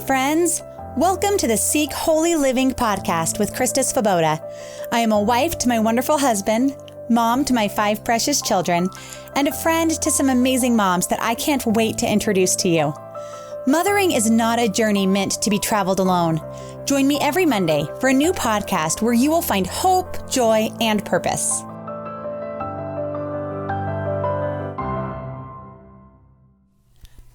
friends. Welcome to the Seek Holy Living podcast with Christa Svoboda. I am a wife to my wonderful husband, mom to my 5 precious children, and a friend to some amazing moms that I can't wait to introduce to you. Mothering is not a journey meant to be traveled alone. Join me every Monday for a new podcast where you will find hope, joy, and purpose.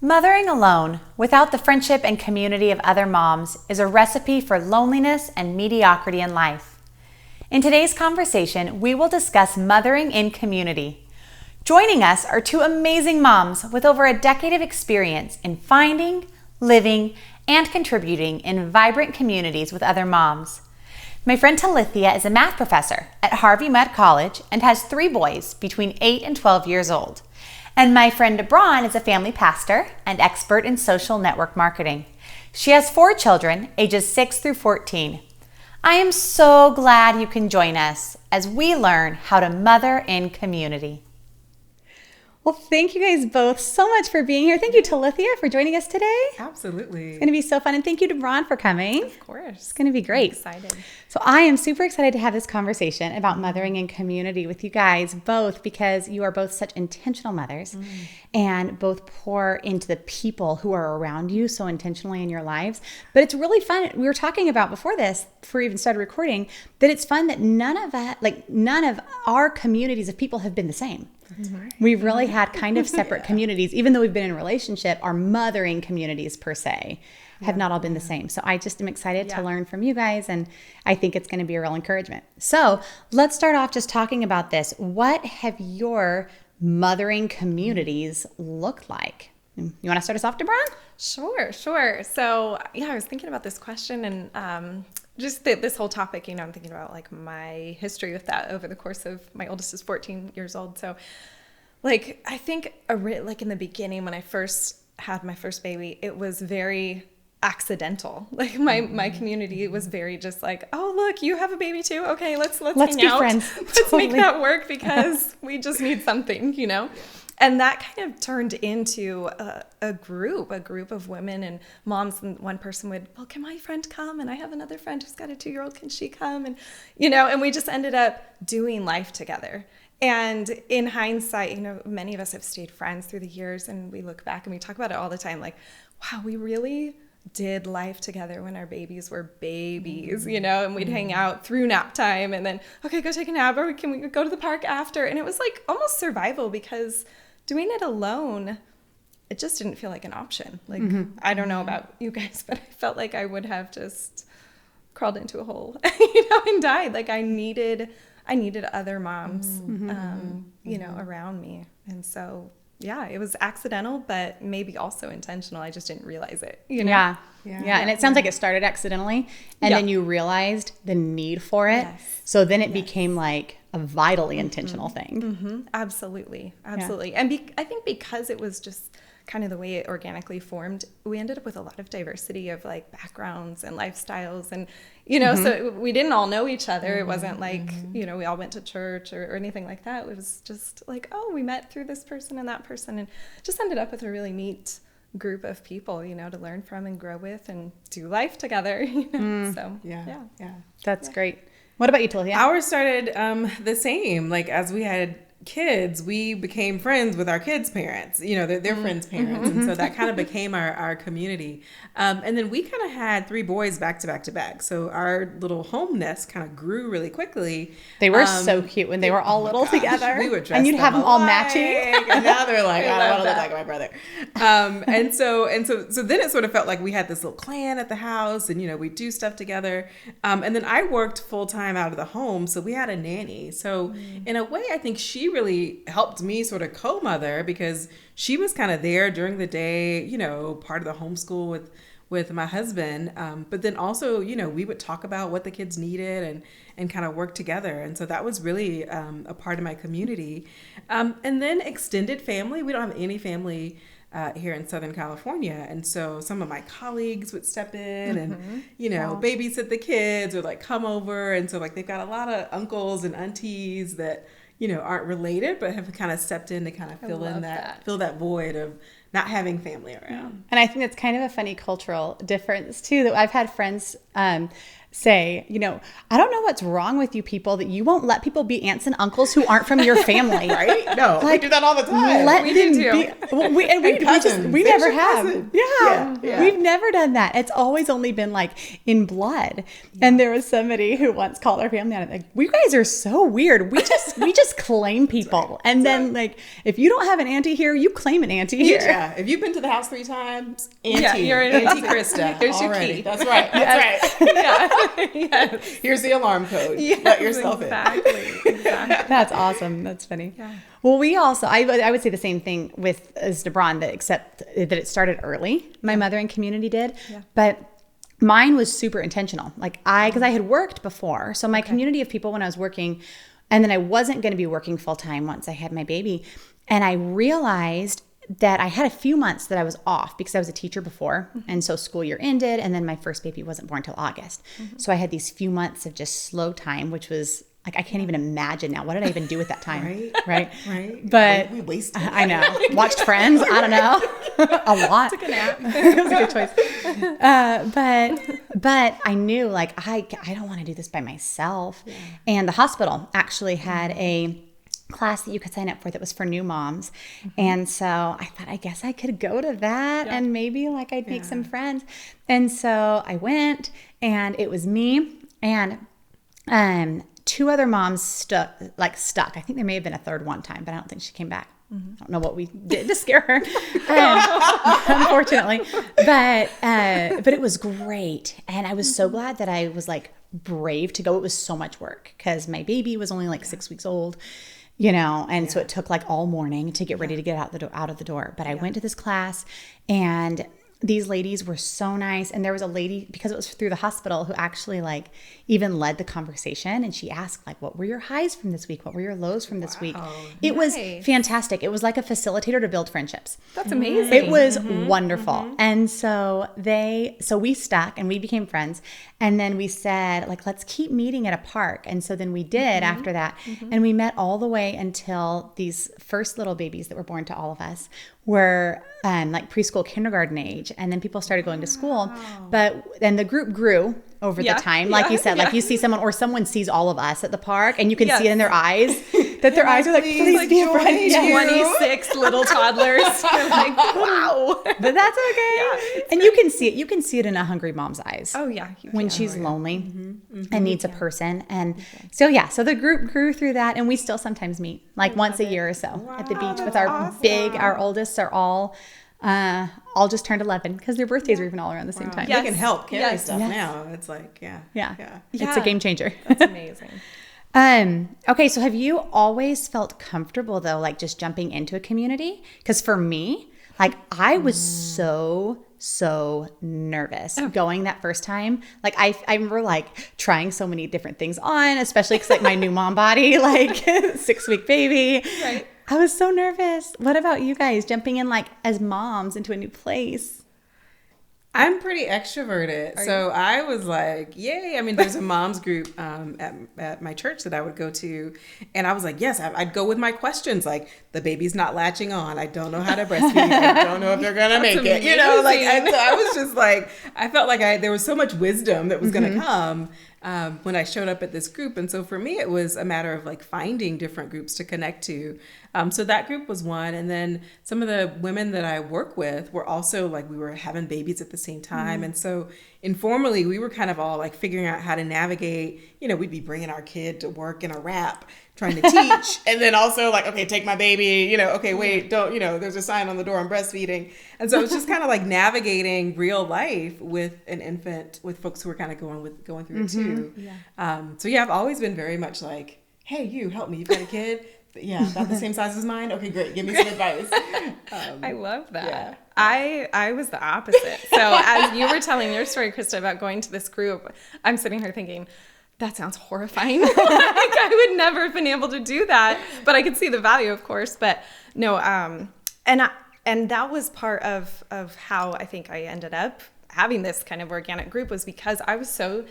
Mothering alone, without the friendship and community of other moms, is a recipe for loneliness and mediocrity in life. In today's conversation, we will discuss mothering in community. Joining us are 2 amazing moms with over a decade of experience in finding, living, and contributing in vibrant communities with other moms. My friend Talithia is a math professor at Harvey Mudd College and has 3 boys between 8 and 12 years old. And my friend Debran is a family pastor and expert in social network marketing. She has 4 children, ages 6 through 14. I am so glad you can join us as we learn how to mother in community. Well, thank you guys both so much for being here. Thank you, Talithia, for joining us today. Absolutely. It's going to be so fun. And thank you, Debran, for coming. Of course. It's going to be great. I'm excited. So I am super excited to have this conversation about mothering in community with you guys both, because you are both such intentional mothers and both pour into the people who are around you so intentionally in your lives. But it's really fun. We were talking about before we even started recording, that it's fun that none of our communities of people have been the same. Right. We've really had kind of separate communities, even though we've been in a relationship. Our mothering communities per se have not all been the same. So I just am excited to learn from you guys, and I think it's going to be a real encouragement. So let's start off just talking about this. What have your mothering communities looked like? You want to start us off, Debran? Sure. So I was thinking about this question and just this whole topic, I'm thinking about like my history with that over the course of, my oldest is 14 years old. So like, I think like in the beginning when I first had my first baby, it was very accidental. Like my community was very just like, oh, look, you have a baby too. Okay, let's hang be out. Friends. Let's make that work because we just need something, And that kind of turned into a group of women and moms. And one person would, well, can my friend come? And I have another friend who's got a 2-year-old. Can she come? And, and we just ended up doing life together. And in hindsight, many of us have stayed friends through the years, and we look back and we talk about it all the time. Like, wow, we really did life together when our babies were babies, and we'd hang out through nap time and then, okay, go take a nap, or can we go to the park after? And it was like almost survival, because doing it alone, it just didn't feel like an option. Like, I don't know about you guys, but I felt like I would have just crawled into a hole, and died. Like I needed other moms, around me. And so, it was accidental, but maybe also intentional. I just didn't realize it, Yeah. And it sounds like it started accidentally, and then you realized the need for it. Yes. So then it became like a vitally intentional thing. Absolutely. Yeah. And I think because it was just kind of the way it organically formed, we ended up with a lot of diversity of like backgrounds and lifestyles, and so we didn't all know each other. It wasn't like we all went to church or anything like that. It was just like, oh, we met through this person and that person, and just ended up with a really neat group of people to learn from and grow with and do life together. So That's great. What about you, Talithia? Ours started the same. Like as we had kids, we became friends with our kids' parents, their friends' parents. And so that kind of became our community. And then we kind of had 3 boys back to back to back. So our little home nest kind of grew really quickly. They were so cute when they were all little together. We would dress and you'd have them all matching. And now they're like, I don't want to look like my brother. And so then it sort of felt like we had this little clan at the house, and we do stuff together. And then I worked full time out of the home, so we had a nanny. So in a way, I think she really helped me sort of co-mother, because she was kind of there during the day, part of the homeschool with my husband. But then also, we would talk about what the kids needed and kind of work together. And so that was really a part of my community. And then extended family. We don't have any family here in Southern California. And so some of my colleagues would step in and, babysit the kids or like come over. And so like they've got a lot of uncles and aunties that, aren't related, but have kind of stepped in to kind of fill that void of not having family around. And I think that's kind of a funny cultural difference too, that I've had friends say, I don't know what's wrong with you people that you won't let people be aunts and uncles who aren't from your family. Right? No, we do that all the time. We do too. We never have. Cousin. Yeah. We've never done that. It's always only been like in blood. Yeah. And there was somebody who once called our family on it, like, we guys are so weird. We just claim people. Right. And then like, if you don't have an auntie here, you claim an auntie here. Yeah. If you've been to the house 3 times, auntie, you're an Auntie Christa. Here's your already. key. That's right. That's right. Yeah. Yes. Here's the alarm code. Yes, Let yourself exactly. That's awesome. That's funny. Yeah. Well, we also, I would say the same thing as Debran, except that it started early. My mothering community did. Yeah. But mine was super intentional. Like because I had worked before. So my community of people when I was working, and then I wasn't going to be working full time once I had my baby. And I realized that I had a few months that I was off because I was a teacher before. And so school year ended, and then my first baby wasn't born until August. So I had these few months of just slow time, which was like, I can't even imagine now. What did I even do with that time? Right. But we wasted it. I know. Watched Friends. I don't know. A lot. Took a nap. It was a good choice. But I knew like, I don't want to do this by myself. Yeah. And the hospital actually had a class that you could sign up for that was for new moms. And so I thought, I guess I could go to that and maybe like I'd make some friends. And so I went, and it was me and 2 other moms stuck. I think there may have been a third one time, but I don't think she came back. I don't know what we did to scare her, unfortunately. But it was great. And I was so glad that I was like brave to go. It was so much work because my baby was only like 6 weeks old. And so it took like all morning to get ready to get out of the door. But I went to this class, and these ladies were so nice. And there was a lady, because it was through the hospital, who actually like even led the conversation. And she asked like, what were your highs from this week? What were your lows from this week? It was fantastic. It was like a facilitator to build friendships. That's amazing. It was wonderful. And so we stuck and we became friends. And then we said like, let's keep meeting at a park. And so then we did after that. And we met all the way until these first little babies that were born to all of us were like preschool, kindergarten age. And then people started going to school. But then the group grew over the time. Like you said, like you see someone or someone sees all of us at the park, and you can see it in their eyes that their eyes are like, please be a friend. 26 little toddlers. You're like, wow. But that's okay. And you can see it. You can see it in a hungry mom's eyes. Oh, yeah. When she's lonely and needs a person. And so the group grew through that, and we still sometimes meet like once a year or so at the beach with our oldest are all just turned 11 because their birthdays were even all around the same time. They can help carry stuff now. It's like, It's a game changer. That's amazing. Okay, so have you always felt comfortable though, like just jumping into a community? Because for me, like I was so nervous going that first time. Like I remember like trying so many different things on, especially because like my new mom body, like 6-week baby. Right. I was so nervous. What about you guys jumping in like as moms into a new place? I'm pretty extroverted. So I was like, yay. I mean, there's a mom's group at my church that I would go to. And I was like, yes, I'd go with my questions. Like, the baby's not latching on. I don't know how to breastfeed. I don't know if they're going to make it. You know, like, and so I was just like, I felt like there was so much wisdom that was going to come when I showed up at this group. And so for me, it was a matter of like finding different groups to connect to. So that group was one. And then some of the women that I work with were also like, we were having babies at the same time. And so informally, we were kind of all like figuring out how to navigate, we'd be bringing our kid to work in a wrap, trying to teach. And then also like, okay, take my baby, okay, wait, don't, there's a sign on the door, I'm breastfeeding. And so it's just kind of like navigating real life with an infant, with folks who are kind of going through it too. So I've always been very much like, hey, you help me, you've got a kid. Yeah, about the same size as mine. Okay, great. Give me some advice. I love that. Yeah. I was the opposite. So as you were telling your story, Christa, about going to this group, I'm sitting here thinking, that sounds horrifying. Like I would never have been able to do that, but I could see the value, of course. But no, and that was part of how I think I ended up having this kind of organic group, was because I was so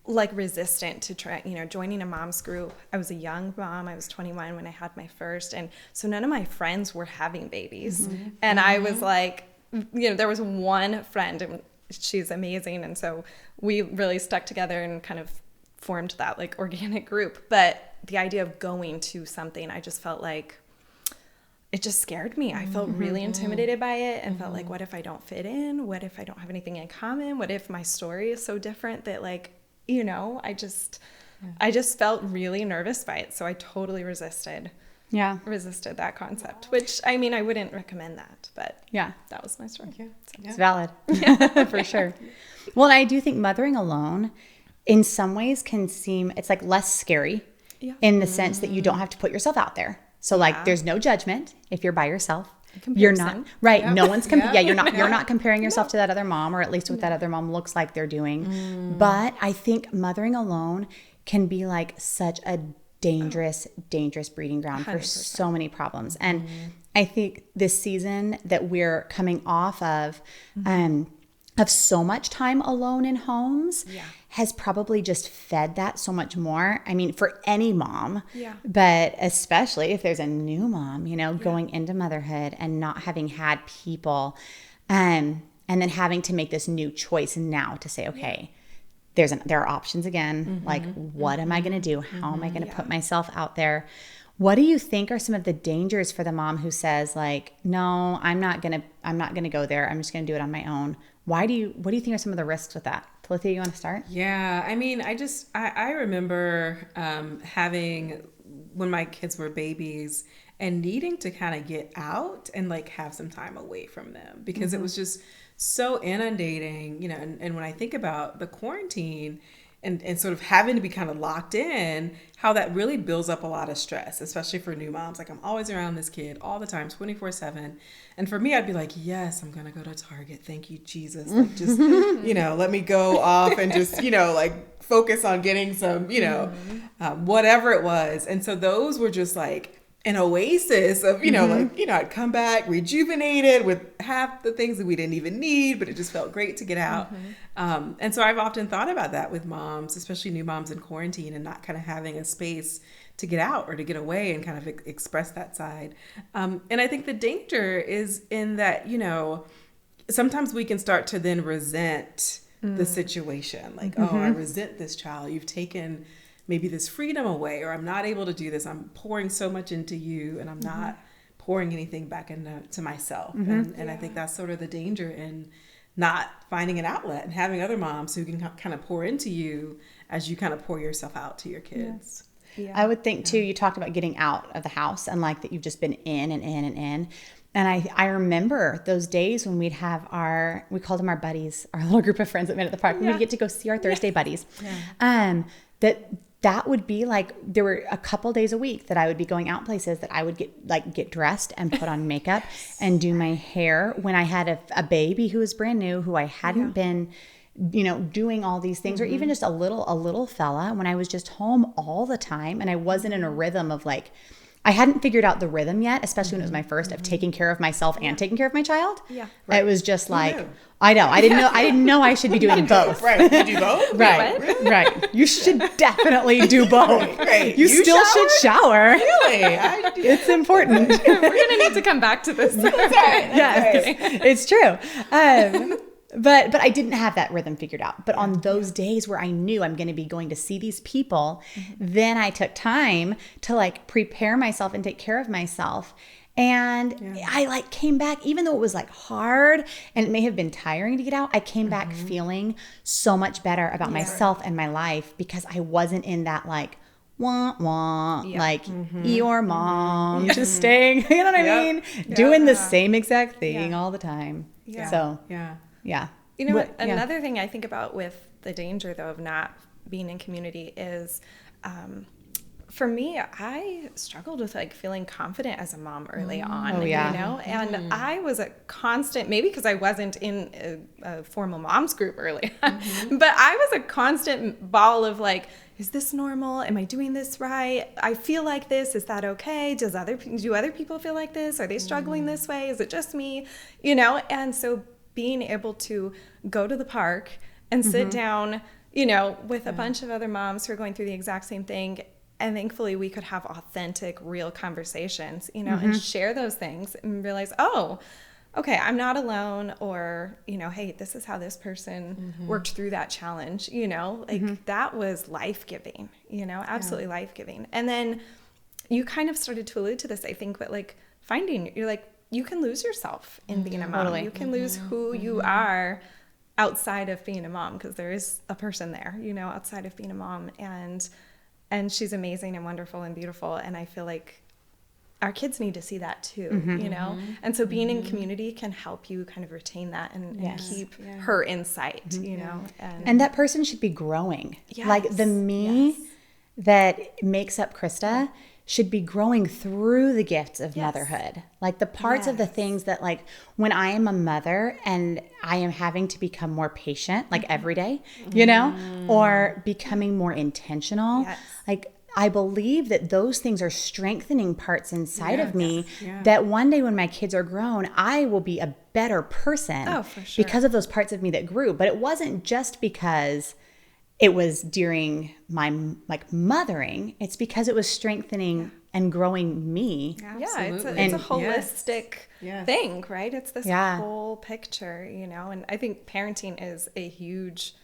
like resistant to try, joining a mom's group. I was a young mom. I was 21 when I had my first. And so none of my friends were having babies. And I was like, there was one friend and she's amazing. And so we really stuck together and kind of formed that like organic group. But the idea of going to something, I just felt like it just scared me. I felt really intimidated by it and felt like, what if I don't fit in? What if I don't have anything in common? What if my story is so different that like, I just felt really nervous by it. So I totally resisted that concept, which I mean, I wouldn't recommend that, but that was my story. Yeah. So. It's valid for sure. Well, I do think mothering alone in some ways can seem, it's like less scary in the sense that you don't have to put yourself out there. So like there's no judgment if you're by yourself. You're not right. Yeah. No one's you're not comparing yourself to that other mom, or at least what that other mom looks like they're doing. But I think mothering alone can be like such a dangerous breeding ground 100%. For so many problems. And I think this season that we're coming off of so much time alone in homes has probably just fed that so much more. I mean, for any mom, but especially if there's a new mom, going into motherhood and not having had people, and then having to make this new choice now to say, okay, there are options again. Like, what am I going to do? How am I going to put myself out there? What do you think are some of the dangers for the mom who says like, no, I'm not going to go there. I'm just going to do it on my own. What do you think are some of the risks with that? Talithia, you want to start? Yeah. I mean, I remember having, when my kids were babies, and needing to kind of get out and like have some time away from them because it was just so inundating, and when I think about the quarantine and sort of having to be kind of locked in, how that really builds up a lot of stress, especially for new moms. Like I'm always around this kid all the time, 24/7. And for me, I'd be like, yes, I'm going to go to Target. Thank you, Jesus. Like just, let me go off and just, like focus on getting some, whatever it was. And so those were just like an oasis of, I'd come back rejuvenated with half the things that we didn't even need, but it just felt great to get out. And so I've often thought about that with moms, especially new moms in quarantine, and not kind of having a space to get out or to get away and kind of express that side. And I think the danger is in that, sometimes we can start to then resent the situation. Like, oh, I resent this child. You've taken maybe this freedom away, or I'm not able to do this. I'm pouring so much into you and I'm not pouring anything back into myself. And I think that's sort of the danger in not finding an outlet and having other moms who can kind of pour into you as you kind of pour yourself out to your kids. Yeah. I would think too, you talked about getting out of the house and like that you've just been in and in and in. And I remember those days when we'd have we called them our buddies, our little group of friends that met at the park. We'd get to go see our Thursday buddies. That would be like, there were a couple days a week that I would be going out places that I would get dressed and put on makeup and do my hair when I had a baby who was brand new, who I hadn't been, doing all these things, or even just a little fella, when I was just home all the time and I wasn't in a rhythm of like, I hadn't figured out the rhythm yet, especially when it was my first, of taking care of myself and taking care of my child. Yeah. Right. It was just like, I know. I didn't know I should be doing both. Right. You do both? Right. Really? Right. You should definitely do both. Right. You still should shower. Really? It's important. We're going to need to come back to this. Yes. It's true. But I didn't have that rhythm figured out. But on those days where I knew I'm going to be going to see these people, then I took time to like prepare myself and take care of myself. And I like came back, even though it was like hard and it may have been tiring to get out, I came back feeling so much better about myself and my life because I wasn't in that like, like your mom, just staying, you know what I mean? Doing the same exact thing all the time. Yeah. So, yeah. You know what? Another thing I think about with the danger, though, of not being in community is, for me, I struggled with like feeling confident as a mom early on, and I was a constant, maybe because I wasn't in a formal moms group early on, but I was a constant ball of like, is this normal? Am I doing this right? I feel like this. Is that okay? Do other people feel like this? Are they struggling this way? Is it just me? And so being able to go to the park and sit down, you know, with a bunch of other moms who are going through the exact same thing. And thankfully we could have authentic, real conversations, you know, and share those things and realize, oh, okay, I'm not alone, or, you know, hey, this is how this person worked through that challenge, you know, like that was life-giving, you know, absolutely life-giving. And then you kind of started to allude to this, I think, but like you're like, you can lose yourself in being a mom. Totally. You can lose who you are outside of being a mom, because there is a person there, you know, outside of being a mom. And she's amazing and wonderful and beautiful. And I feel like our kids need to see that too, you know? And so being in community can help you kind of retain that and keep her in sight, you know? And that person should be growing. Like the me that makes up Christa should be growing through the gifts of motherhood. Like the parts of the things that, like, when I am a mother and I am having to become more patient, like every day, you know, or becoming more intentional, like I believe that those things are strengthening parts inside of me that one day when my kids are grown, I will be a better person because of those parts of me that grew. But it wasn't just because it was during my like mothering. It's because it was strengthening and growing me. Yeah, it's a holistic thing, right? It's this whole picture, you know. And I think parenting is a huge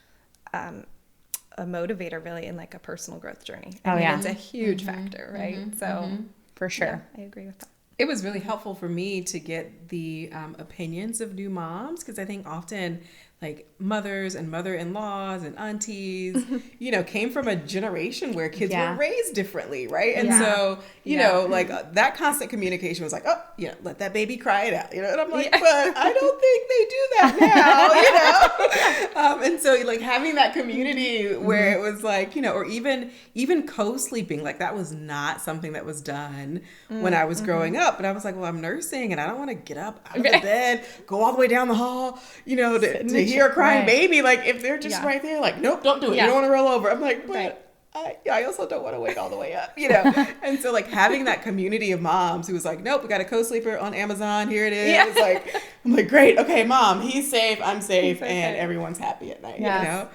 a motivator really in like a personal growth journey. I mean, it's a huge factor, right? So for sure. I agree with that. It was really helpful for me to get the opinions of new moms, because I think often like mothers and mother-in-laws and aunties, you know, came from a generation where kids were raised differently, right? And so, you know, like that constant communication was like, oh, yeah, let that baby cry it out, you know? And I'm like, but I don't think they do that now, you know? And so like having that community where it was like, you know, or even co-sleeping, like that was not something that was done when I was growing up. But I was like, well, I'm nursing and I don't want to get up out of the bed, go all the way down the hall, you know, to hear a crying baby. Like if they're just right there, like, nope, don't do it. You don't want to roll over. I'm like, but I also don't want to wake all the way up, you know? And so like having that community of moms who was like, nope, we got a co-sleeper on Amazon. Here it is. Like, I'm like, great. Okay, mom, he's safe. I'm safe. And everyone's happy at night, you know?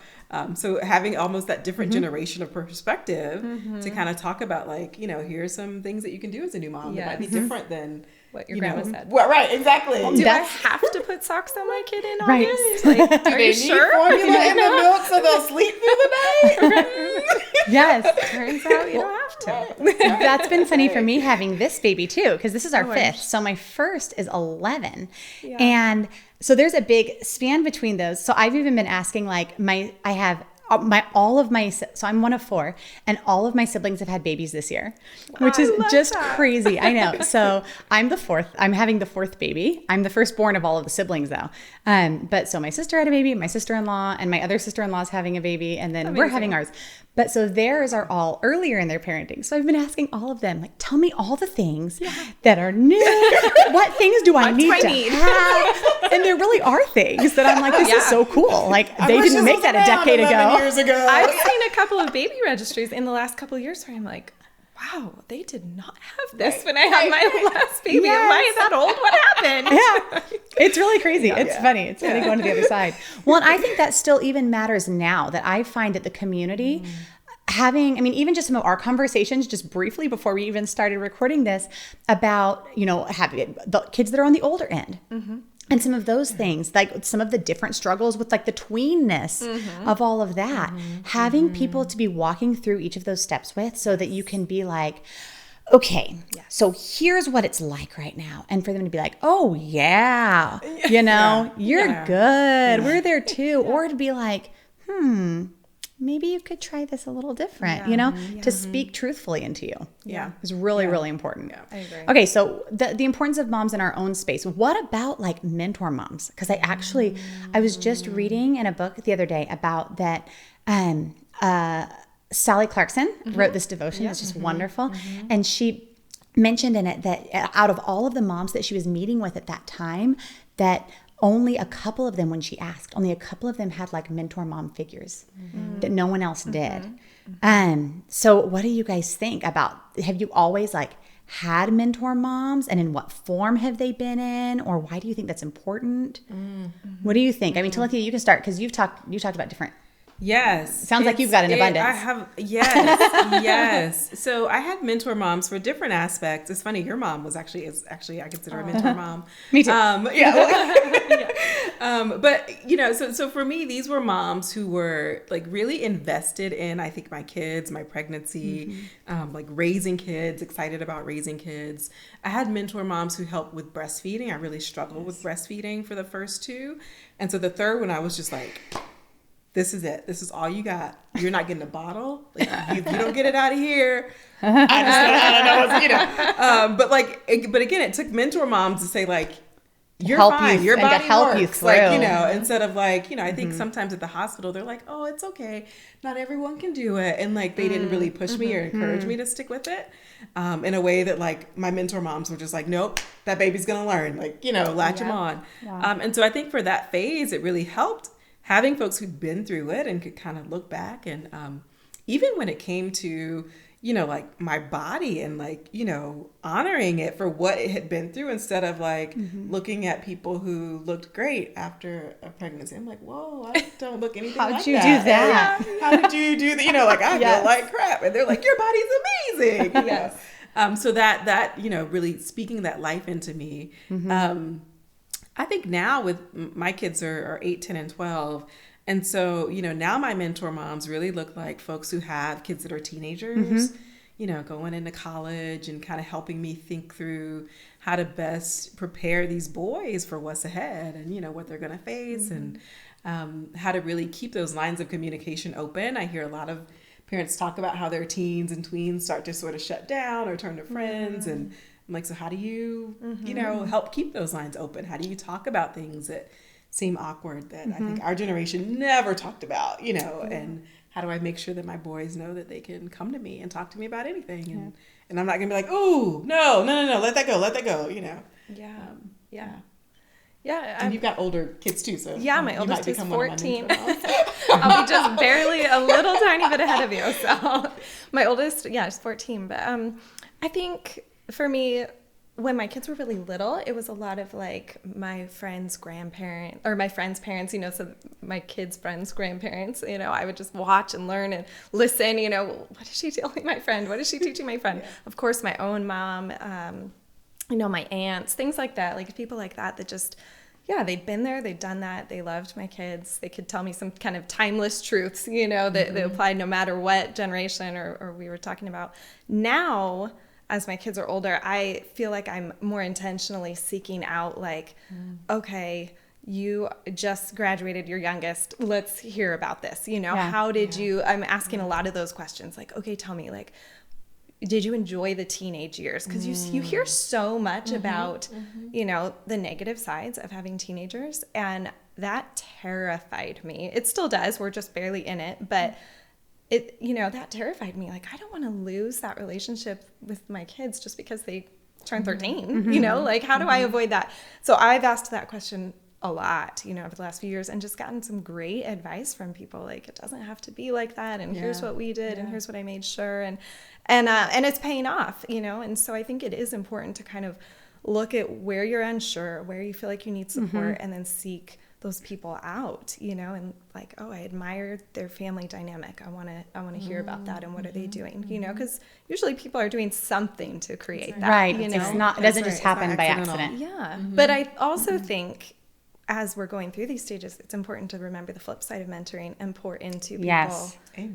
So having almost that different generation of perspective to kind of talk about like, you know, here's some things that you can do as a new mom that might be different than what your grandma said. Well, right, exactly. Well, do I have to put socks on my kid in August? Like, do they need formula in the milk so they'll sleep through the night? Yes. Turns out you don't have to. That's been funny for me having this baby too, because this is our fifth. So my first is 11. And so there's a big span between those. So I've even been asking like so I'm one of 4, and all of my siblings have had babies this year, which is just crazy. I know. So I'm the 4th. I'm having the 4th baby. I'm the firstborn of all of the siblings though. But so my sister had a baby, my sister-in-law, and my other sister-in-law is having a baby, and then we're having ours. But so theirs are all earlier in their parenting. So I've been asking all of them, like, tell me all the things that are new. What things do I need to have? And there really are things that I'm like, this is so cool. Like they didn't make that a decade ago. Years ago. I've seen a couple of baby registries in the last couple of years where I'm like, wow, they did not have this when I had my last baby. Am I that old? What happened? It's really crazy. It's funny. It's funny going to the other side. Well, and I think that still even matters now, that I find that the community even just some of our conversations just briefly before we even started recording this about, you know, having the kids that are on the older end. And some of those things, like some of the different struggles with like the tweenness of all of that, having people to be walking through each of those steps with, so that you can be like, okay, so here's what it's like right now. And for them to be like, oh yeah, you know, you're good. We're there too. Or to be like, maybe you could try this a little different, you know, to speak truthfully into you. Is really, really important. I agree. Okay. So the importance of moms in our own space. What about like mentor moms? Because I was just reading in a book the other day about that, Sally Clarkson wrote this devotion. It's just wonderful. And she mentioned in it that out of all of the moms that she was meeting with at that time, that only a couple of them, when she asked, only a couple of them had like mentor mom figures that no one else did. So what do you guys think about, have you always like had mentor moms, and in what form have they been in, or why do you think that's important? What do you think? I mean, Talithia, you can start, because you talked about different Yes. Sounds like you've got an abundance. I have, yes, yes. So I had mentor moms for different aspects. It's funny, your mom was actually I consider a mentor mom. Me too. But, you know, so for me, these were moms who were like really invested in, I think, my kids, my pregnancy, like raising kids, excited about raising kids. I had mentor moms who helped with breastfeeding. I really struggled with breastfeeding for the first two. And so the third one, I was just like, this is it. This is all you got. You're not getting a bottle. Like, if you don't get it out of here, I don't know what's, you know. But again, it took mentor moms to say like, you're fine. Your body works. Like, you know, instead of like, you know, I think sometimes at the hospital, they're like, oh, it's okay. Not everyone can do it. And like, they didn't really push me or encourage me to stick with it in a way that like my mentor moms were just like, nope, that baby's going to learn. Like, you know, latch them on. Yeah. And so I think for that phase, it really helped having folks who'd been through it and could kind of look back. And even when it came to, you know, like my body and like, you know, honoring it for what it had been through instead of like looking at people who looked great after a pregnancy. I'm like, whoa, I don't look anything like that. How'd you do that? How did you do that? You know, like I feel like crap. And they're like, your body's amazing. Yes. So that, you know, really speaking that life into me. I think now with my kids are 8, 10, and 12. And so, you know, now my mentor moms really look like folks who have kids that are teenagers, you know, going into college and kind of helping me think through how to best prepare these boys for what's ahead and, you know, what they're going to face and how to really keep those lines of communication open. I hear a lot of parents talk about how their teens and tweens start to sort of shut down or turn to friends. And I'm like, so how do you, you know, help keep those lines open? How do you talk about things that seem awkward that I think our generation never talked about, you know, and how do I make sure that my boys know that they can come to me and talk to me about anything? And I'm not going to be like, ooh, no, let that go, you know? Yeah. And you've got older kids too, so yeah, my oldest is 14. I'll be just barely a little tiny bit ahead of you. So my oldest, is 14. But I think for me, when my kids were really little, it was a lot of like my friend's grandparent or my friend's parents, you know, so my kids' friends' grandparents, you know, I would just watch and learn and listen, you know, what is she telling my friend? What is she teaching my friend? Of course, my own mom, you know, my aunts, things like that, like people like that just, they'd been there, they'd done that, they loved my kids, they could tell me some kind of timeless truths, you know, that applied no matter what generation or we were talking about. Now, as my kids are older, I feel like I'm more intentionally seeking out like, okay, you just graduated your youngest. Let's hear about this. You know, how did you, I'm asking a lot of those questions like, okay, tell me, like, did you enjoy the teenage years? Because you hear so much about, you know, the negative sides of having teenagers. And that terrified me. It still does. We're just barely in it. But it, you know, that terrified me. Like, I don't want to lose that relationship with my kids just because they turn 13, you know, like, how do I avoid that? So I've asked that question a lot, you know, over the last few years and just gotten some great advice from people. Like, it doesn't have to be like that. And here's what we did and here's what I made sure. And it's paying off, you know? And so I think it is important to kind of look at where you're unsure, where you feel like you need support, and then seek those people out, you know, and like, oh, I admire their family dynamic. I want to hear about that. And what are they doing? You know, because usually people are doing something to create that. Right. You know? It doesn't just happen by accident. Yeah. But I also think as we're going through these stages, it's important to remember the flip side of mentoring and pour into people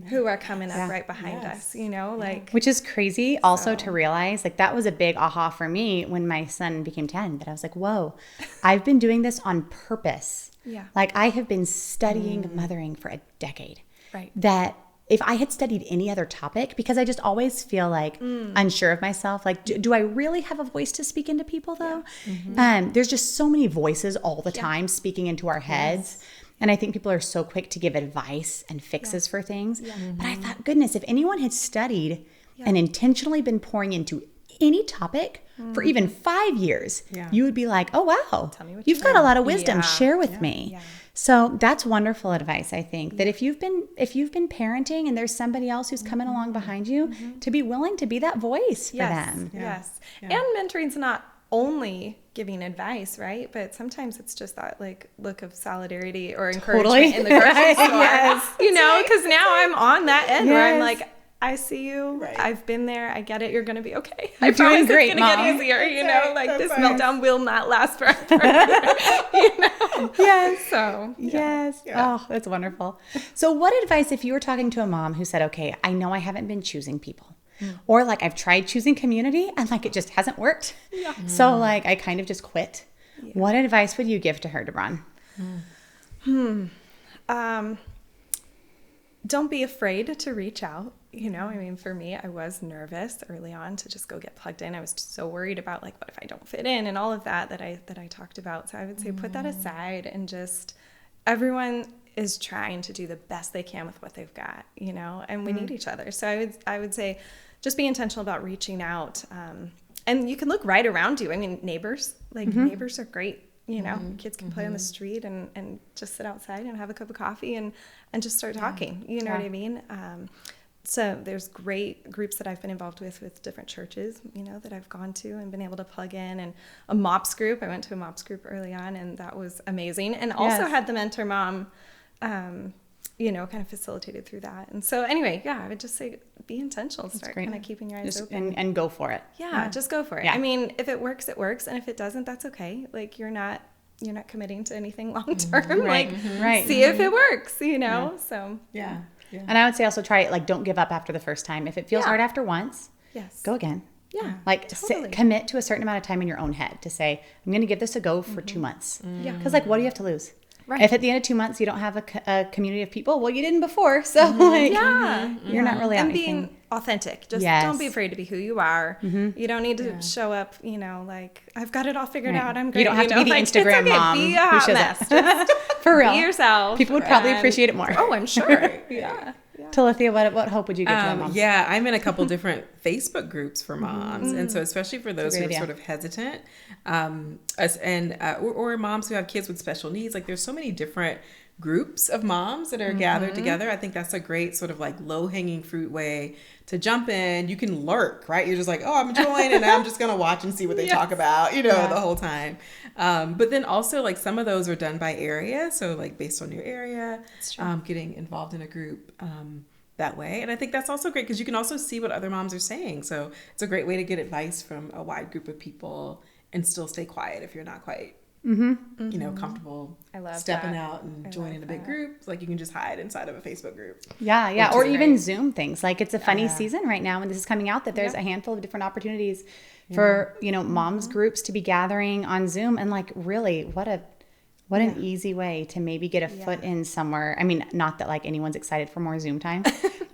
who are coming up right behind us, you know, like. Which is crazy also to realize, like, that was a big aha for me when my son became 10, that I was like, whoa, I've been doing this on purpose. Yeah. Like, I have been studying mothering for a decade. Right. That if I had studied any other topic, because I just always feel like unsure of myself, like, do I really have a voice to speak into people though? There's just so many voices all the time speaking into our heads. And I think people are so quick to give advice and fixes for things. But I thought, goodness, if anyone had studied and intentionally been pouring into any topic for even 5 years, you would be like, oh, wow, you've got a lot of wisdom. Share with me. So that's wonderful advice, I think, that if you've been parenting and there's somebody else who's coming along behind you, to be willing to be that voice for them. And mentoring's not only giving advice, right? But sometimes it's just that like look of solidarity or encouragement in the grocery store. Yes. You know, because now I'm on that end where I'm Yes. like, I see you. Right. I've been there. I get it. You're going to be okay. You're I doing promise great, it's going to Mom. get easier. You know, right. like That's this right. meltdown will not last forever. You know? Yes. So, Yes. Yeah. Oh, that's wonderful. So what advice, if you were talking to a mom who said, okay, I know I haven't been choosing people, or like I've tried choosing community and like it just hasn't worked. Yeah. So like I kind of just quit. Yeah. What advice would you give to her, Debran? Don't be afraid to reach out. You know, I mean, for me, I was nervous early on to just go get plugged in. I was just so worried about like, what if I don't fit in and all of that I talked about. So I would say put that aside and just, everyone is trying to do the best they can with what they've got, you know, and we need each other. So I would say just be intentional about reaching out. And you can look right around you. I mean, neighbors are great. You know, kids can play on the street and just sit outside and have a cup of coffee and just start talking. You know what I mean? So there's great groups that I've been involved with different churches, you know, that I've gone to and been able to plug in, and a MOPS group. I went to a MOPS group early on, and that was amazing. And also had the mentor mom, you know, kind of facilitated through that. And so anyway, yeah, I would just say be intentional. Start kind of keeping your eyes open. And go for it. Yeah, just go for it. Yeah. I mean, if it works, it works. And if it doesn't, that's okay. Like you're not committing to anything long term. Right. Like Right. see if it works, you know? So Yeah. And I would say also try it, like don't give up after the first time. If it feels hard after once, yes. go again. Yeah. Like totally. commit to a certain amount of time in your own head to say, I'm going to give this a go for 2 months. Yeah. Because like, what do you have to lose? Right. If at the end of 2 months you don't have a community of people, well, you didn't before. So like, Yeah. you're not really out And anything. being authentic. Just Yes. don't be afraid to be who you are. You don't need to show up, you know, like I've got it all figured Right. out. I'm great. You don't have to be the like, Instagram it's okay. mom Be a who hot shows mess. up. Just For real. be yourself. People would probably and- appreciate it more. Oh, I'm sure. Yeah. Talithia, what hope would you give to my mom? Yeah, I'm in a couple different Facebook groups for moms, and so especially for those who are idea. sort of hesitant, or moms who have kids with special needs. Like there's so many different groups of moms that are gathered together. I think that's a great sort of like low hanging fruit way to jump in. You can lurk, right? You're just like, oh, I'm joined and I'm just gonna watch and see what they talk about, you know, the whole time. But then also like some of those are done by area, so like based on your area, getting involved in a group that way. And I think that's also great because you can also see what other moms are saying. So it's a great way to get advice from a wide group of people and still stay quiet if you're not quite you know, comfortable stepping out and joining a big group. Like you can just hide inside of a Facebook group. Yeah. Or even Zoom things. Like it's a funny season right now when this is coming out that there's a handful of different opportunities for, you know, moms groups to be gathering on Zoom. And like, really, what an easy way to maybe get a foot in somewhere. I mean, not that like anyone's excited for more Zoom time,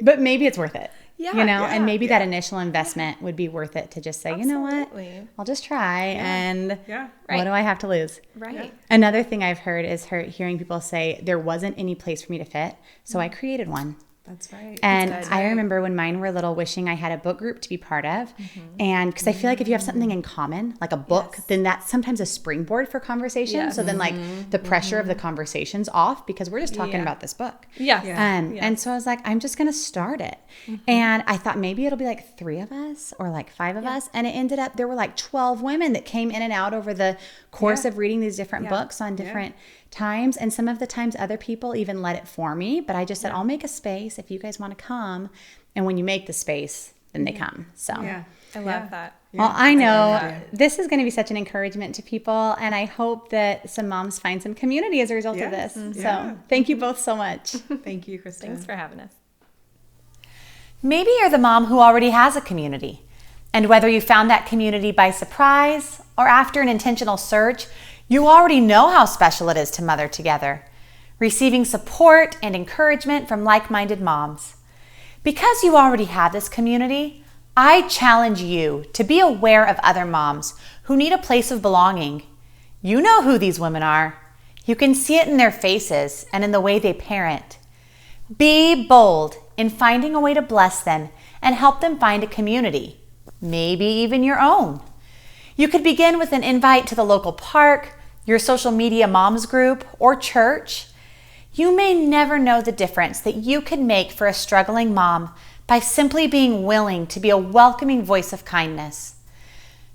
but maybe it's worth it. Yeah, you know, and maybe that initial investment would be worth it to just say, you know what, I'll just try. And what do I have to lose? Right. Yeah. Another thing I've heard is hearing people say there wasn't any place for me to fit. So I created one. That's right. And I remember when mine were little, wishing I had a book group to be part of. And because I feel like if you have something in common, like a book, then that's sometimes a springboard for conversation. So then like the pressure of the conversation's off because we're just talking about this book. And so I was like, I'm just going to start it. And I thought maybe it'll be like 3 of us or like 5 of us. And it ended up, there were like 12 women that came in and out over the course of reading these different books on different times. And some of the times other people even let it for me, but I just said, I'll make a space if you guys want to come. And when you make the space, then they come. So I love that. well, I know this is going to be such an encouragement to people, and I hope that some moms find some community as a result of this. So thank you both so much. Thank you, Christa. Thanks for having us. Maybe you're the mom who already has a community, and whether you found that community by surprise or after an intentional search, you already know how special it is to mother together, receiving support and encouragement from like-minded moms. Because you already have this community, I challenge you to be aware of other moms who need a place of belonging. You know who these women are. You can see it in their faces and in the way they parent. Be bold in finding a way to bless them and help them find a community, maybe even your own. You could begin with an invite to the local park, your social media moms group, or church. You may never know the difference that you can make for a struggling mom by simply being willing to be a welcoming voice of kindness.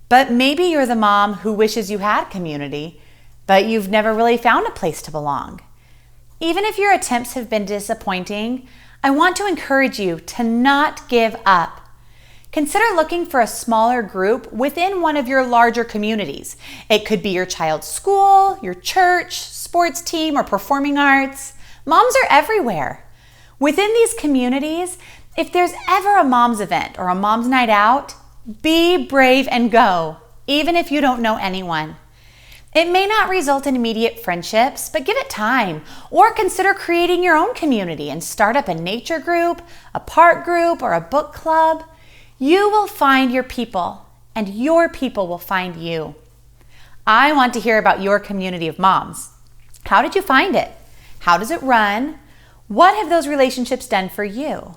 But maybe you're the mom who wishes you had community, but you've never really found a place to belong. Even if your attempts have been disappointing, I want to encourage you to not give up. Consider looking for a smaller group within one of your larger communities. It could be your child's school, your church, sports team, or performing arts. Moms are everywhere. Within these communities, if there's ever a mom's event or a mom's night out, be brave and go, even if you don't know anyone. It may not result in immediate friendships, but give it time, or consider creating your own community and start up a nature group, a park group, or a book club. You will find your people, and your people will find you. I want to hear about your community of moms. How did you find it? How does it run? What have those relationships done for you?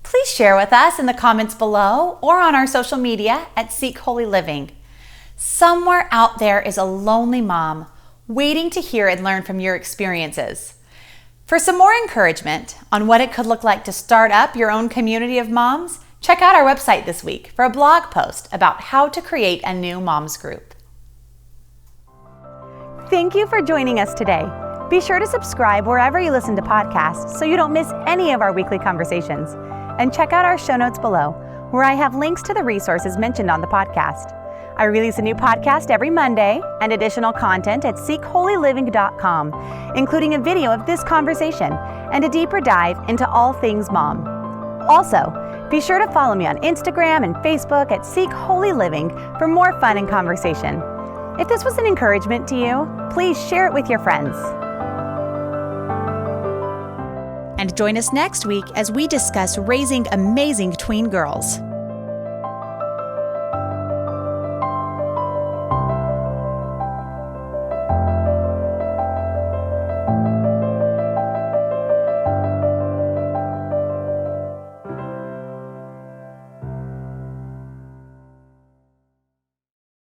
Please share with us in the comments below or on our social media at Seek Holy Living. Somewhere out there is a lonely mom waiting to hear and learn from your experiences. For some more encouragement on what it could look like to start up your own community of moms, check out our website this week for a blog post about how to create a new moms group. Thank you for joining us today. Be sure to subscribe wherever you listen to podcasts so you don't miss any of our weekly conversations. And check out our show notes below, where I have links to the resources mentioned on the podcast. I release a new podcast every Monday and additional content at seekholyliving.com, including a video of this conversation and a deeper dive into all things mom. Also, be sure to follow me on Instagram and Facebook at Seek Holy Living for more fun and conversation. If this was an encouragement to you, please share it with your friends. And join us next week as we discuss raising amazing tween girls.